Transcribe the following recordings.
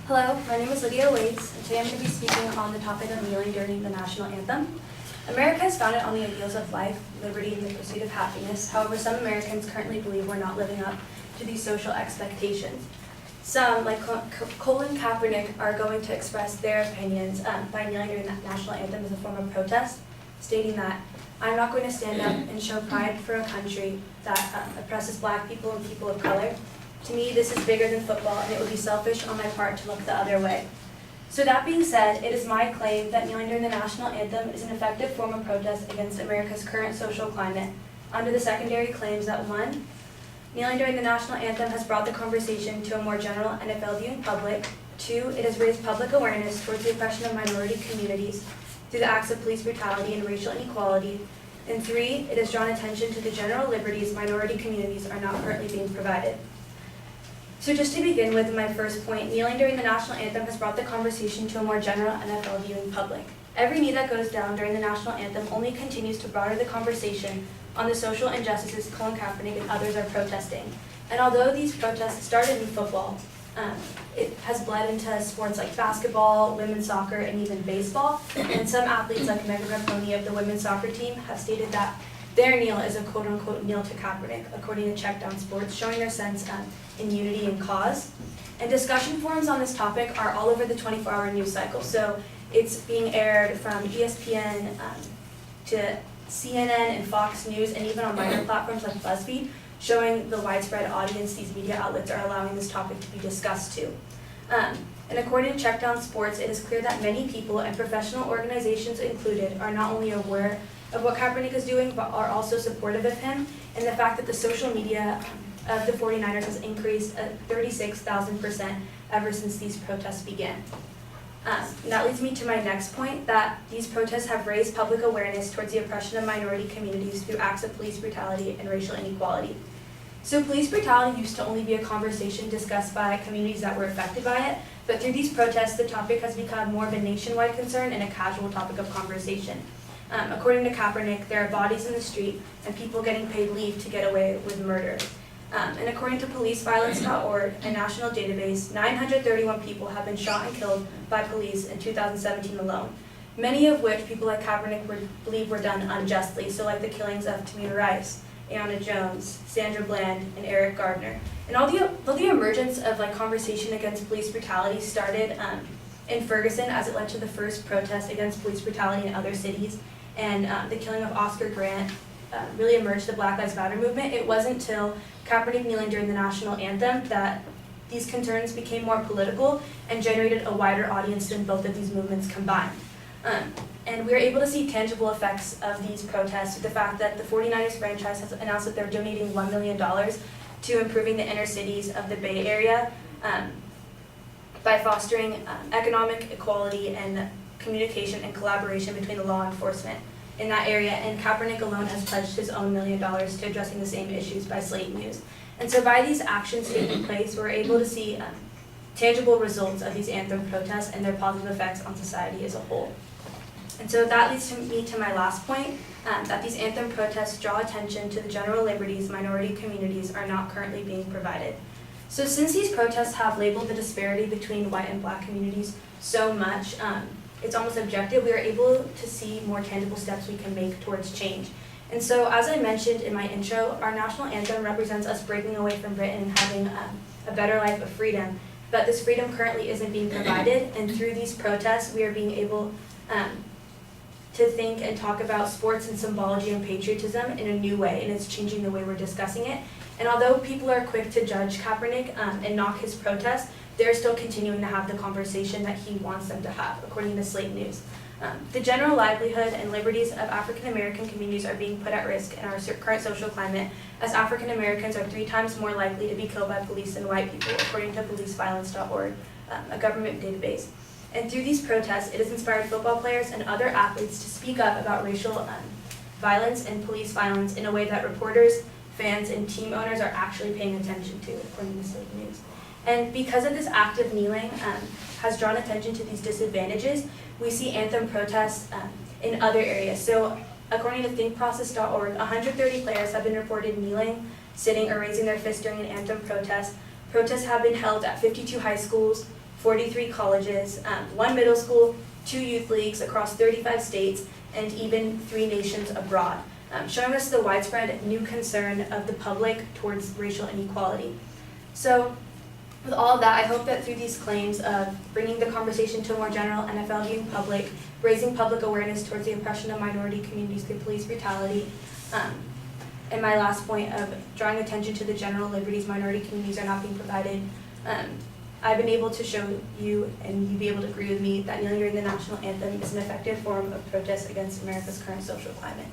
Hello, my name is Lydia COF, and today I'm going to be speaking on the topic of kneeling during the national anthem. America is founded on the ideals of life, liberty, and the pursuit of happiness. However, some Americans currently believe we're not living up to these social expectations. Some, like Colin Kaepernick, are going to express their opinions by kneeling during the national anthem as a form of protest, stating that I'm not going to stand up and show pride for a country that oppresses Black people and people of color. To me, this is bigger than football, and it would be selfish on my part to look the other way. So that being said, it is my claim that kneeling during the national anthem is an effective form of protest against America's current social climate, under the secondary claims that 1, kneeling during the national anthem has brought the conversation to a more general NFL viewing public. 2, it has raised public awareness towards the oppression of minority communities through the acts of police brutality and racial inequality. And 3, it has drawn attention to the general liberties minority communities are not currently being provided. So just to begin with my first point, kneeling during the national anthem has brought the conversation to a more general NFL viewing public. Every knee that goes down during the national anthem only continues to broaden the conversation on the social injustices Colin Kaepernick and others are protesting. And although these protests started in football, it has bled into sports like basketball, women's soccer, and even baseball. And some athletes like Megan Rapinoe of the women's soccer team have stated that their kneel is a quote-unquote kneel to Kaepernick, according to Check Down Sports, showing their sense in unity and cause. And discussion forums on this topic are all over the 24-hour news cycle. So it's being aired from ESPN to CNN and Fox News, and even on minor platforms like BuzzFeed, showing the widespread audience these media outlets are allowing this topic to be discussed to. And according to Check Down Sports, it is clear that many people, and professional organizations included, are not only aware of what Kaepernick is doing, but are also supportive of him, and the fact that the social media of the 49ers has increased 36,000% ever since these protests began. And that leads me to my next point, that these protests have raised public awareness towards the oppression of minority communities through acts of police brutality and racial inequality. So police brutality used to only be a conversation discussed by communities that were affected by it, but through these protests, the topic has become more of a nationwide concern and a casual topic of conversation. According to Kaepernick, there are bodies in the street and people getting paid leave to get away with murder. And according to policeviolence.org, a national database, 931 people have been shot and killed by police in 2017 alone, many of which people like Kaepernick believe were done unjustly, so like the killings of Tamir Rice, Ayanna Jones, Sandra Bland, and Eric Gardner. And although the emergence of conversation against police brutality started in Ferguson as it led to the first protest against police brutality in other cities, and the killing of Oscar Grant really emerged the Black Lives Matter movement, it wasn't until Kaepernick kneeling during the national anthem that these concerns became more political and generated a wider audience than both of these movements combined. And we were able to see tangible effects of these protests with the fact that the 49ers franchise has announced that they're donating $1 million to improving the inner cities of the Bay Area by fostering economic equality and communication and collaboration between the law enforcement in that area, and Kaepernick alone has pledged his own $1 million to addressing the same issues by Slate News. And so by these actions taking place, we're able to see tangible results of these anthem protests and their positive effects on society as a whole. And so that leads me to my last point, that these anthem protests draw attention to the general liberties minority communities are not currently being provided. So since these protests have labeled the disparity between white and Black communities so much, it's almost objective, we are able to see more tangible steps we can make towards change. And so, as I mentioned in my intro, our national anthem represents us breaking away from Britain and having a better life of freedom. But this freedom currently isn't being provided, and through these protests, we are being able to think and talk about sports and symbology and patriotism in a new way, and it's changing the way we're discussing it. And although people are quick to judge Kaepernick and knock his protest, they're still continuing to have the conversation that he wants them to have, according to Slate News. The general livelihood and liberties of African American communities are being put at risk in our current social climate, as African Americans are 3 times more likely to be killed by police than white people, according to policeviolence.org, a government database. And through these protests, it has inspired football players and other athletes to speak up about racial violence and police violence in a way that reporters, fans, and team owners are actually paying attention to, according to Slate News. And because of this act of kneeling has drawn attention to these disadvantages, we see anthem protests in other areas. So according to thinkprocess.org, 130 players have been reported kneeling, sitting, or raising their fists during an anthem protest. Protests have been held at 52 high schools, 43 colleges, 1 middle school, 2 youth leagues across 35 states, and even 3 nations abroad, showing us the widespread new concern of the public towards racial inequality. So with all of that, I hope that through these claims of bringing the conversation to a more general NFL viewing public, raising public awareness towards the oppression of minority communities through police brutality, and my last point of drawing attention to the general liberties minority communities are not being provided, I've been able to show you, and you'll be able to agree with me, that kneeling during the national anthem is an effective form of protest against America's current social climate.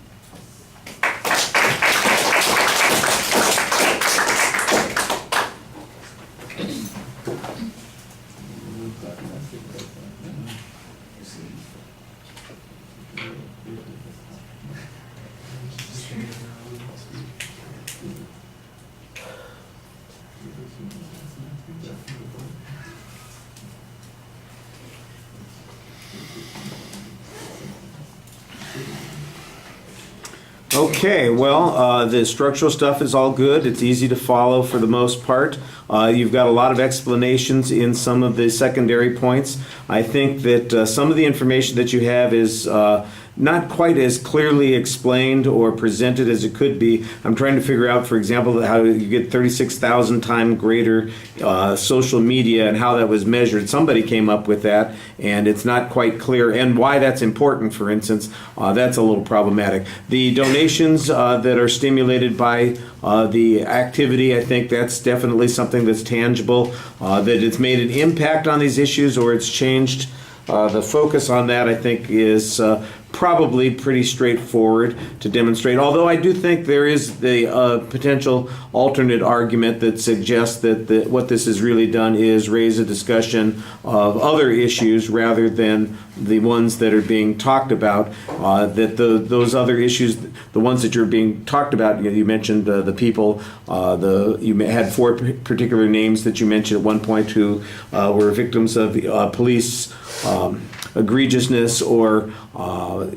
Okay, well, the structural stuff is all good. It's easy to follow for the most part. You've got a lot of explanations in some of the secondary points. I think that some of the information that you have is not quite as clearly explained or presented as it could be. I'm trying to figure out, for example, how you get 36,000 times greater social media and how that was measured. Somebody came up with that, and it's not quite clear. And why that's important, for instance, that's a little problematic. The donations that are stimulated by the activity, I think that's definitely something that's tangible, that it's made an impact on these issues or it's changed the focus on that, I think, is probably pretty straightforward to demonstrate, although I do think there is the potential alternate argument that suggests that what this has really done is raise a discussion of other issues rather than the ones that are being talked about, that those other issues, the ones that you're being talked about, you mentioned the people, you had 4 particular names that you mentioned at one point who were victims of police egregiousness, or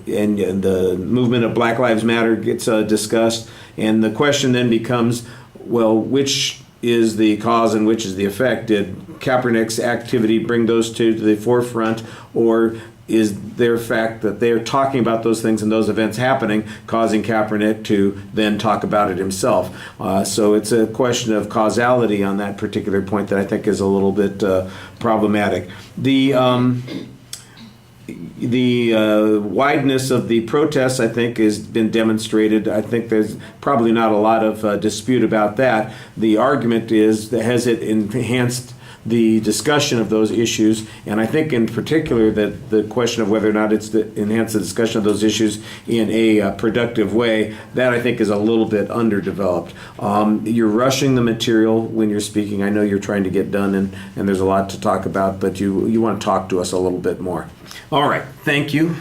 and the movement of Black Lives Matter gets discussed, and the question then becomes, well, which is the cause and which is the effect? Did Kaepernick's activity bring those two to the forefront, or is their fact that they're talking about those things and those events happening causing Kaepernick to then talk about it himself? So it's a question of causality on that particular point that I think is a little bit problematic. The wideness of the protests, I think, has been demonstrated. I think there's probably not a lot of dispute about that. The argument is, has it enhanced the discussion of those issues? And I think in particular that the question of whether or not it's enhanced the discussion of those issues in a productive way, that I think is a little bit underdeveloped. You're rushing the material when you're speaking. I know you're trying to get done, and there's a lot to talk about, but you want to talk to us a little bit more. All right, thank you.